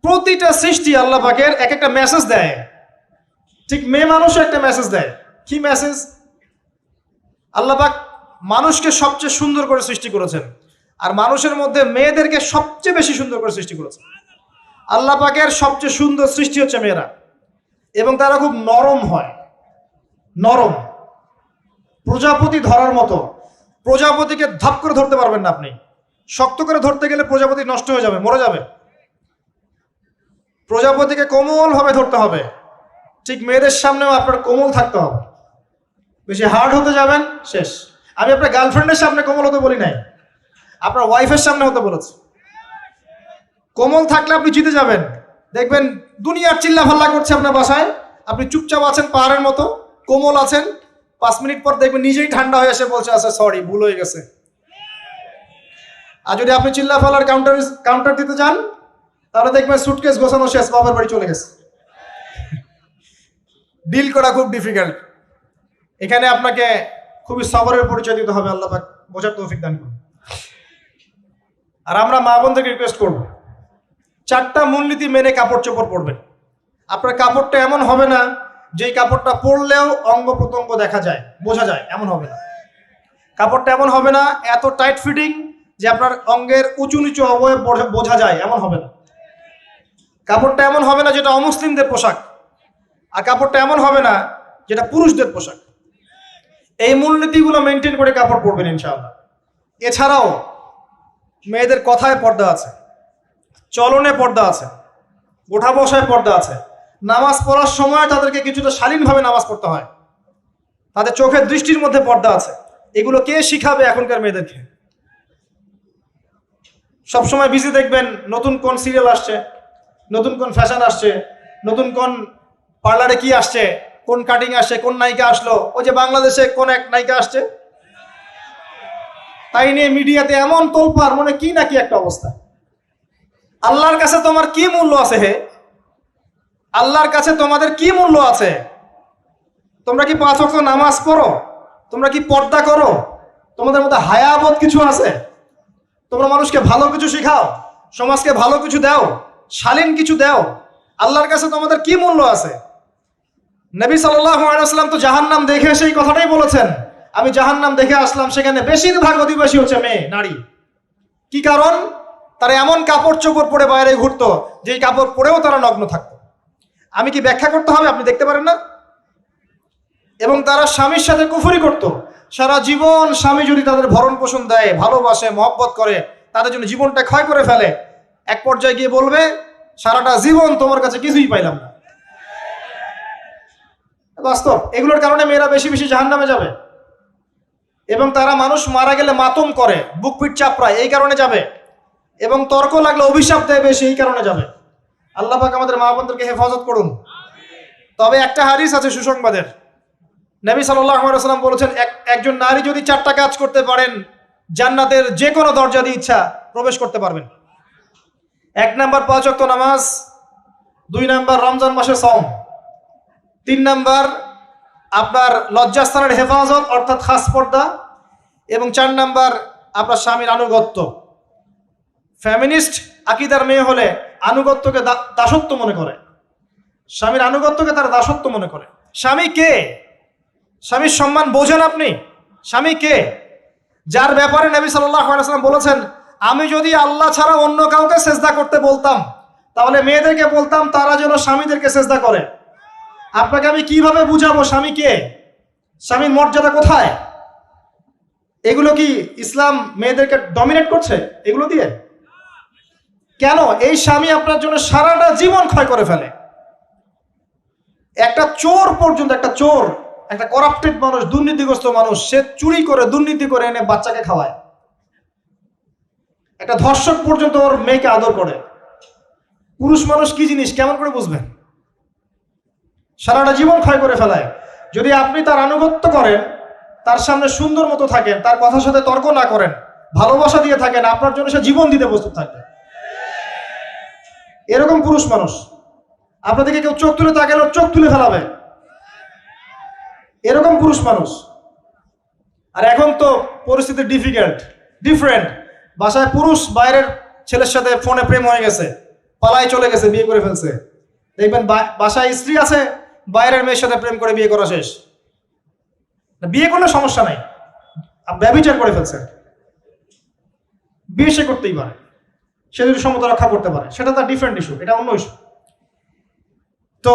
প্রতিটা সৃষ্টি আল্লাহ পাকের এক একটা মেসেজ দেয়। ঠিক মেয়ে মানুষও একটা মেসেজ দেয়। কি মেসেজ? আল্লাহ পাক মানুষকে সবচেয়ে সুন্দর করে সৃষ্টি করেছেন, আর মানুষের মধ্যে মেয়েদেরকে সবচেয়ে বেশি সুন্দর করে সৃষ্টি করেছেন। আল্লাহ পাকের সবচেয়ে সুন্দর সৃষ্টি হচ্ছে মেয়েরা, এবং তারা খুব নরম হয়, নরম, প্রজাপতি ধরার মতো। প্রজাপতিকে ধাপ করে ধরতে পারবেন না আপনি। শক্ত করে ধরতে গেলে প্রজাপতি নষ্ট হয়ে যাবে, মরে যাবে। প্রজাপতিকে কোমলভাবে ধরতে হবে। ঠিক মেয়েদের সামনেও আপনার কোমল থাকতে হবে। বেশি হার্ড হতে যাবেন, শেষ। আমি আপনার গার্লফ্রেন্ডের সামনে কোমল হতে বলি নাই, আপনার ওয়াইফের সামনে হতে বলেছি। কোমল থাকলে আপনি জিতে যাবেন। দেখবেন দুনিয়ার চিল্লা ফাল্লা করছে আপনার বাসায়, আপনি চুপচাপ আছেন পাহাড়ের মতো, কোমল আছেন। 5 মিনিট পর দেখবেন নিজেই ঠান্ডা হয়ে এসে বলছে, আচ্ছা সরি, ভুল হয়ে গেছে। আর যদি আপনি চিল্লা ফাল্লার কাউন্টার দিতে যান, তাহলে দেখবেন সুটকেস গোছানো শেষ, বাবার বাড়ি চলে গেছে। ডিল করা খুব ডিফিকাল্ট। এখানে আপনাকে খুবই সবরের পরিচয় দিতে হবে। আল্লাহ পাক বোঝার তৌফিক দান করুন। আর আমরা মা বোনদেরকে রিকোয়েস্ট করব, 4টা মূলনীতি মেনে কাপড় চোপড় পরবেন। আপনার কাপড়টা এমন হবে না যেই কাপড়টা পরলেও অঙ্গ প্রত্যঙ্গ দেখা যায়, বোঝা যায়, এমন হবে না। কাপড়টা এমন হবে না এত টাইট ফিটিং যে আপনার অঙ্গের উঁচু নিচু অবয়ব বোঝা যায়, এমন হবে না। কাপড়টা এমন হবে না যেটা অমুসলিমদের পোশাক, আর কাপড়টা এমন হবে না যেটা পুরুষদের পোশাক। এই মূলনীতিগুলো মেনটেন করে কাপড় পরবেন ইনশাআল্লাহ। এছাড়াও মেয়েদের কথায় পর্দা আছে, চলনে পর্দা আছে, ওঠা বসায় পর্দা আছে। নামাজ পড়ার সময় তাদেরকে কিছুটা শালীনভাবে নামাজ পড়তে হয়। তাদের চোখের দৃষ্টির মধ্যে পর্দা আছে। এগুলো কে শিখাবে এখনকার মেয়েদেরকে? সবসময় বিজি দেখবেন নতুন কোন সিরিয়াল আসছে, নতুন কোন ফ্যাশন আসছে, নতুন কোন পার্লারে কি আসছে, কোন কাটিং আসছে, কোন নায়িকা আসলো। ওই যে বাংলাদেশে কোন এক নায়িকা আসছে, তাই নিয়ে মিডিয়াতে এমন তোলপাড়, মনে কি নাকি একটা অবস্থা। আল্লাহর কাছে তোমার কি মূল্য আছে হে? আল্লাহর কাছে তোমাদের কি মূল্য আছে? তোমরা কি 5 ওয়াক্ত নামাজ পড়ো? তোমরা কি পর্দা করো? তোমাদের মধ্যে হায়াবোধ কিছু আছে? তোমরা মানুষকে ভালো কিছু শেখাও, সমাজকে ভালো কিছু দাও, শালীন কিছু দাও। আল্লাহর কাছে তোমাদের কি মূল্য আছে? নবী সাল্লাল্লাহু আলাইহি ওয়াসাল্লাম তো জাহান্নাম দেখে সেই কথাটাই বলেছেন, আমি জাহান্নাম দেখে আসলাম, সেখানে বেশিরভাগ অধিবাসী হচ্ছে মেয়ে, নারী। কি কারণ? তারা এমন কাপড় চোপড় পরে বাইরে ঘুরতো যেই কাপড় পরেও তারা নগ্ন থাকতো। আমি কি ব্যাখ্যা করতে হবে? আপনি দেখতে পারেন না? এবং তারা স্বামীর সাথে কুফরি করত। সারা জীবন স্বামী যদি তাদের ভরণ পোষণ দেয়, ভালোবাসে, মহব্বত করে, তাদের জন্য জীবনটা ক্ষয় করে ফেলে, এক পর্যায়ে গিয়ে বলবে সারাটা জীবন তোমার কাছে কিছুই পাইলাম না। বাস্তব। এগুলোর কারণে মেয়েরা বেশি বেশি জাহান্নামে যাবে। এবং তারা মানুষ মারা গেলে মাতম করে, বুক পিঠ চাপড়ায়, এই কারণে যাবে। এবং তর্ক লাগলে অভিশাপ দেয় বেশি, এই কারণে যাবে। আল্লাহ পাক আমাদের মা বোনদেরকে হেফাজত করুন। তবে একটা হাদিস আছে সুসংবাদের। নবী সাল্লাল্লাহু আলাইহি ওয়াসাল্লাম বলেছেন, একজন নারী যদি 4টা কাজ করতে পারেন, জান্নাতের যে কোনো দরজা দিয়ে ইচ্ছা প্রবেশ করতে পারবেন। 1 নাম্বার 5 ওয়াক্ত নামাজ, 2 নাম্বার রমজান মাসে সওম, 3 নাম্বার আপনার লজ্জাস্থানের হেফাজত অর্থাৎ খাস পর্দা, এবং 4 নাম্বার আপনার স্বামীর আনুগত্য। ফ্যামিনিস্ট আকীদার মেয়ে হলে আনুগত্যকে দাসত্ব মনে করে, স্বামীর আনুগত্যকে তারা দাসত্ব মনে করে। স্বামী কে? স্বামীর সম্মান বোঝেন আপনি? স্বামী কে? যার ব্যাপারে নবী সাল্লাল্লাহু আলাইহি ওয়াসাল্লাম বলেছেন, আমি যদি আল্লাহ ছাড়া অন্য কাউকে সেজদা করতে বলতাম, তাহলে মেয়েদেরকে বলতাম তারা যেন স্বামীদেরকে সেজদা করে। আপনাকে আমি কিভাবে বুঝাবো স্বামী কে, স্বামীর মর্যাদা কোথায়? এগুলো কি ইসলাম মেয়েদেরকে ডমিনেট করছে এগুলো দিয়ে? কেন? এই স্বামী আপনার জন্য সারাটা জীবন ক্ষয় করে ফেলে। একটা চোর পর্যন্ত, একটা চোর, একটা করাপ্টেড মানুষ, দুর্নীতিগ্রস্ত মানুষ, সে চুরি করে, দুর্নীতি করে এনে বাচ্চাকে খাওয়ায়। একটা ধর্ষক পর্যন্ত ওর মেয়েকে আদর করে। পুরুষ মানুষ কি জিনিস কেমন করে বুঝবেন? সারাটা জীবন ক্ষয় করে ফেলায়। যদি আপনি তার আনুগত্য করেন, তার সামনে সুন্দর মতো থাকেন, তার কথার সাথে তর্ক না করেন, ভালোবাসা দিয়ে থাকেন, আপনার জন্য সে জীবন দিতে প্রস্তুত থাকবে। এরকম পুরুষ মানুষ। আপনাদেরকে কেউ চোখ তুলে তাকালে চোখ তুলে ফেলাবে, এরকম পুরুষ মানুষ। আর এখন তো পরিস্থিতি ডিফারেন্ট। বাসায় পুরুষ বাইরের ছেলের সাথে ফোনে প্রেম হয়ে গেছে, পালায় চলে গেছে, বিয়ে করে ফেলছে। দেখবেন বাসায় স্ত্রী আছে, বাইরের মেয়ের সাথে প্রেম করে বিয়ে করা শেষ। বিয়ে করলে সমস্যা নাই, ব্যভিচার করে ফেলছে। বিয়ে সে করতেই পারে, সে যদি সমতা রক্ষা করতে পারে, সেটা তার ডিফারেন্ট ইস্যু, এটা অন্য ইস্যু। তো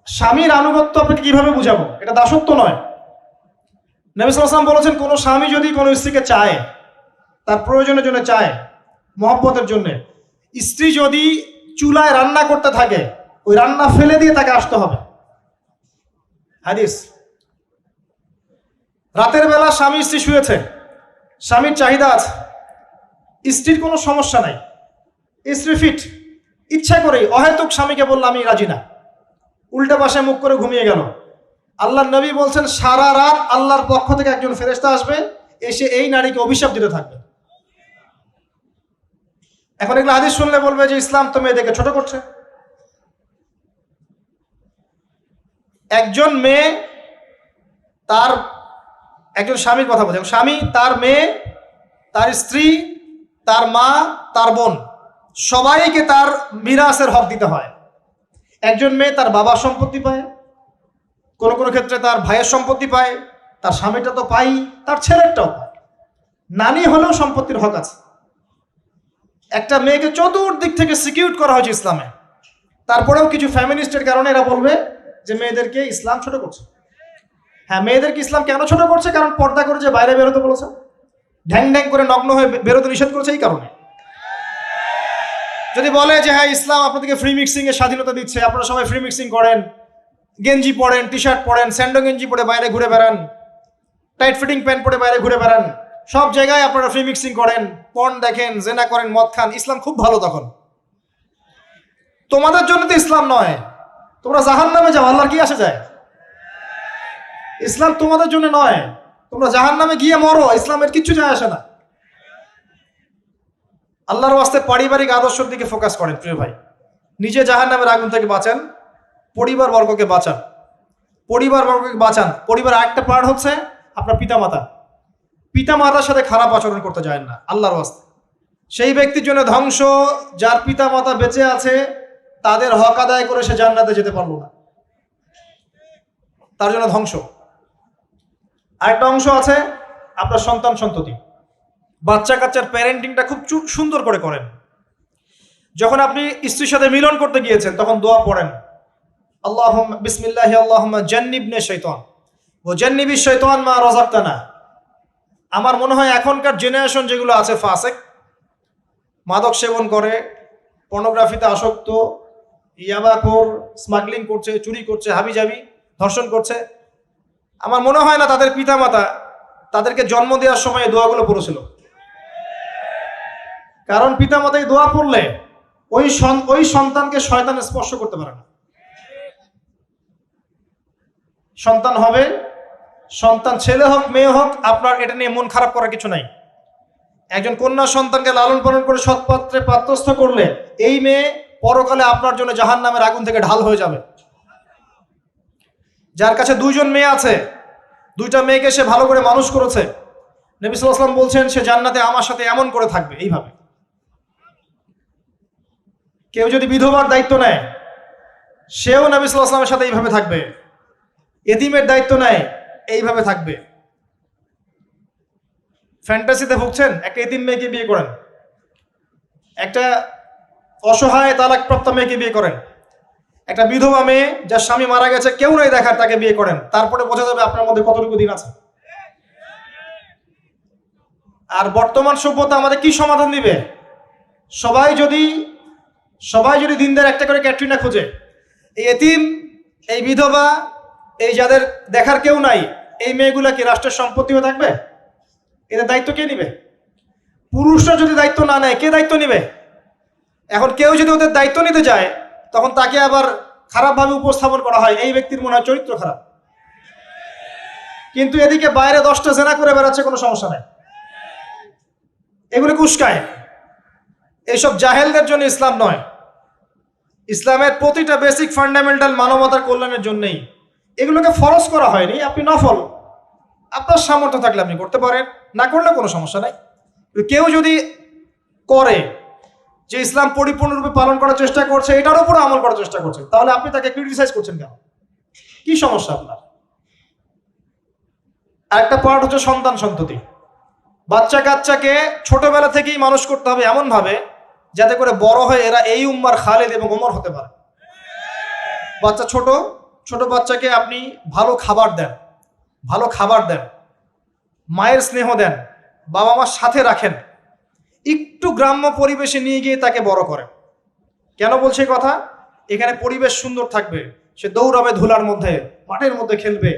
স্বামীর আনুগত্য আপনাকে কিভাবে বুঝাবো? এটা দাসত্ব নয়। নবী সাল্লাল্লাহু আলাইহি ওয়াসাল্লাম বলেছেন, কোনো স্বামী যদি কোনো স্ত্রীকে চায়, তার প্রয়োজনের জন্য চায়, মহব্বতের জন্য, স্ত্রী যদি চুলায় রান্না করতে থাকে, ওই রান্না ফেলে দিয়ে তাকে আসতে হবে। হাদিস। রাতের বেলা স্বামী স্ত্রী শুয়েছে, স্বামীর চাহিদা আছে, স্ত্রীর কোনো সমস্যা নাই, স্ত্রী ফিট, ইচ্ছা করেই অহেতুক স্বামীকে বলল আমি রাজি না, উল্টা পাশে মুখ করে ঘুমিয়ে গেল। আল্লাহর নবী বলছেন, সারা রাত আল্লাহর পক্ষ থেকে একজন ফেরেশতা আসবে, এসে এই নারীকে অভিশাপ দিতে থাকবে। এখন এগুলো হাদিস শুনলে বলবে যে ইসলাম তো মেয়েদেরকে ছোট করছে। একজন মেয়ে তার, একজন স্বামীর কথা বলছে, স্বামী তার মেয়ে, তার স্ত্রী, তার মা, তার বোন, সবাইকে তার মিরাসের হক দিতে হয়। একজন মেয়ে তার বাবার সম্পত্তি পায়, কোনো কোনো ক্ষেত্রে তার ভাইয়ের সম্পত্তি পায়, তার স্বামীটা তো পাই, তার ছেলেরটাও পায়, নানি হলেও সম্পত্তির হক আছে। একটা মেয়েকে চতুর্দিক থেকে সিকিউর করা হয়েছে ইসলামে। তারপরেও কিছু ফ্যামিনিস্টের কারণে এরা বলবে যে মেয়েদেরকে ইসলাম ছোট করছে। হ্যাঁ, মেয়েদেরকে ইসলাম কেন ছোট করছে? কারণ পর্দা করে যে বাইরে বেরোতে বলেছে, ঢ্যাং ঢ্যাং করে নগ্ন হয়ে বেরোতে নিষেধ করেছে, এই কারণে। যদি বলে যে হ্যাঁ ইসলাম আপনাদেরকে ফ্রি মিক্সিং এর স্বাধীনতা দিচ্ছে, আপনারা সবাই ফ্রি মিক্সিং করেন, গেঞ্জি পরেন, টি শার্ট পরেন, স্যান্ডো গেঞ্জি পরে বাইরে ঘুরে বেড়ান, টাইট ফিটিং প্যান্ট পরে বাইরে ঘুরে বেড়ান, সব জায়গায় আপনারা ফ্রি মিক্সিং করেন, পর্ন দেখেন, জেনা করেন, মদ খান, ইসলাম খুব ভালো। তখন তোমাদের জন্য তো ইসলাম নয়, তোমরা জাহান্নামে যাও, আল্লাহর কি আসে যায়? ইসলাম তোমাদের জন্য নয়, তোমরা জাহান্নামে গিয়ে মরো, ইসলামের কিচ্ছু যায় আসে না। আল্লাহর ওয়াস্তে পারিবারিক আদর্শের দিকে ফোকাস করেন প্রিয় ভাই। নিজে জাহান্নামের আগুন থেকে বাঁচান, পরিবার বর্গকে বাঁচান, পরিবার বর্গকে বাঁচান। পরিবার আরেকটা পার্ট হচ্ছে আপনার পিতামাতা। পিতামাতার সাথে খারাপ আচরণ করতে যায় না আল্লাহর ওয়াস্তে। সেই ব্যক্তির জন্য ধ্বংস যার পিতামাতা বেঁচে আছে, তাদের হক আদায় করে সে জান্নাতে যেতে পারলো না, তার জন্য ধ্বংস। আরেকটা অংশ আছে আপনার সন্তান সন্ততি। বাচ্চা কাচ্চার প্যারেন্টিংটা খুব সুন্দর করে করেন। যখন আপনি স্ত্রীর সাথে মিলন করতে গিয়েছেন, তখন দোয়া পড়েন, আল্লাহুম্মা বিসমিল্লাহি আল্লাহুম্মা জান্নিবনা শাইতান ওয়া জান্নিবিশ শাইতান মা রাযাকতানা। আমার মনে হয় এখনকার জেনারেশন যেগুলো আছে ফাসেক, মাদক সেবন করে, পর্নোগ্রাফিতে আসক্ত, ইয়াবাখোর, স্মাগলিং করছে, চুরি করছে, হাবিজাবি, ধর্ষণ করছে, আমার মনে হয় না তাদের পিতামাতা তাদেরকে জন্ম দেওয়ার সময় এই দোয়াগুলো পড়েছিল। কারণ পিতামাতা এই দোয়া পড়লে ওই সন্তানকে শয়তান স্পর্শ করতে পারে না। সন্তান হবে, সন্তান ছেলে হোক মেয়ে হোক, আপনার এটা নিয়ে মন খারাপ করার কিছু নাই। একজন কন্যা সন্তানকে লালন পালন করে সৎপাত্রে পাত্রস্থ করলে এই মেয়ে পরকালে আপনার জন্য জাহান্নামের আগুন থেকে ঢাল হয়ে যাবে। যার কাছে দুইজন মেয়ে আছে, দুইটা মেয়েকে সে ভালো করে মানুষ করেছে, নবী সাল্লাল্লাহু আলাইহি ওয়াসাল্লাম বলছেন সে জান্নাতে আমার সাথে এমন করে থাকবে, এইভাবে। কেউ যদি বিধবার দায়িত্ব নেয়, সেও নবী সাল্লাল্লাহু আলাইহি ওয়াসাল্লামের সাথে এইভাবে থাকবে। এতিমের দায়িত্ব নেয়, এইভাবে থাকবে। ফ্যান্টাসিতে ভুগছেন, একটা এতিম মেয়েকে বিয়ে করেন, একটা অসহায় তালাকপ্রাপ্ত মেয়েকে বিয়ে করেন, একটা বিধবা মেয়ে যার স্বামী মারা গেছে, কেউ নাই দেখার, তাকে বিয়ে করেন, তারপরে বোঝা যাবে আপনার মধ্যে কতটুকু দিন আছে। আর বর্তমান সভ্যতা আমাদের কি সমাধান দিবে? সবাই যদি দিনদার একটা করে ক্যাটরিনা খোঁজে, এই এতিম, এই বিধবা, এই যাদের দেখার কেউ নাই, এই মেয়েগুলা কি রাষ্ট্রের সম্পত্তি হয়ে থাকবে? এদের দায়িত্ব কে নিবে? পুরুষরা যদি দায়িত্ব না নেয়, কে দায়িত্ব নিবে? এখন কেউ যদি ওদের দায়িত্ব নিতে যায়, তখন তাকে আবার খারাপভাবে উপস্থাপন করা হয়, এই ব্যক্তির মনে হয় চরিত্র খারাপ। কিন্তু এদিকে বাইরে 10টা জেনা করে বেড়াচ্ছে, কোনো সমস্যা নাই, এগুলো উস্কায়। এইসব জাহেলদের জন্য ইসলাম নয়। ইসলামের প্রতিটা বেসিক ফান্ডামেন্টাল মানবতার কল্যাণের জন্যই। এগুলোকে ফরজ করা হয়নি, আপনি নফল, আপনার সামর্থ্য থাকলে আপনি করতে পারেন, না করলে কোনো সমস্যা নাই। কেউ যদি করে, যে ইসলাম পরিপূর্ণরূপে পালন করার চেষ্টা করছে, এটার উপর আমল করার চেষ্টা করছে, তাহলে আপনি তাকে ক্রিটিসাইজ করছেন কেন? কি সমস্যা আপনার? আরেকটা পার্ট হচ্ছে সন্তান সন্ততি। বাচ্চা কাচ্চাকে ছোটবেলা থেকেই মানুষ করতে হবে এমন ভাবে যাতে করে বড় হয়ে এরা এই উম্মার খালিদ এবং ওমর হতে পারে। বাচ্চা ছোট ছোট বাচ্চাকে আপনি ভালো খাবার দেন, ভালো খাবার দেন, মায়ের স্নেহ দেন, বাবা মার সাথে রাখেন, একটু গ্রাম্য পরিবেশে নিয়ে গিয়ে তাকে বড় করেন। কেন বলছে কথা? এখানে পরিবেশ সুন্দর থাকবে, সে দৌড়াবে ধুলার মধ্যে, মাঠের মধ্যে খেলবে,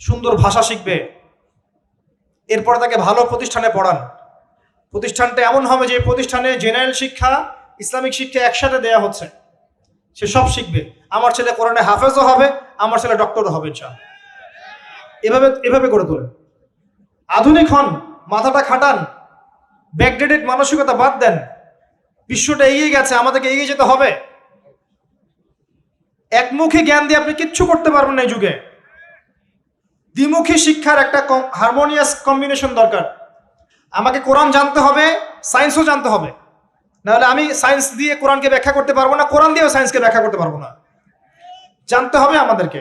সুন্দর ভাষা শিখবে। এরপর তাকে ভালো প্রতিষ্ঠানে পড়ান। প্রতিষ্ঠানটা এমন হবে যে প্রতিষ্ঠানে জেনারেল শিক্ষা, ইসলামিক শিক্ষা একসাথে দেয়া হচ্ছে, সে সব শিখবে। আমার ছেলে কোরআনে হাফেজও হবে, আমার ছেলে ডক্টরও হবে ইনশাআল্লাহ। এভাবে এভাবে করে তোলেন। আধুনিক হন, মাথাটা খাটান, ব্যাকডেটেড মানসিকতা বাদ দেন। বিশ্বটা এগিয়ে গেছে, আমাদেরকে এগিয়ে যেতে হবে। একমুখী জ্ঞান দিয়ে আপনি কিচ্ছু করতে পারবেন না এই যুগে। দ্বিমুখী শিক্ষার একটা হারমোনিয়াস কম্বিনেশন দরকার। আমাকে কোরআন জানতে হবে, সায়েন্সও জানতে হবে, নাহলে আমি সায়েন্স দিয়ে কোরআনকে ব্যাখ্যা করতে পারবো না, কোরআন দিয়েও সায়েন্সকে ব্যাখ্যা করতে পারবো না। জানতে হবে আমাদেরকে।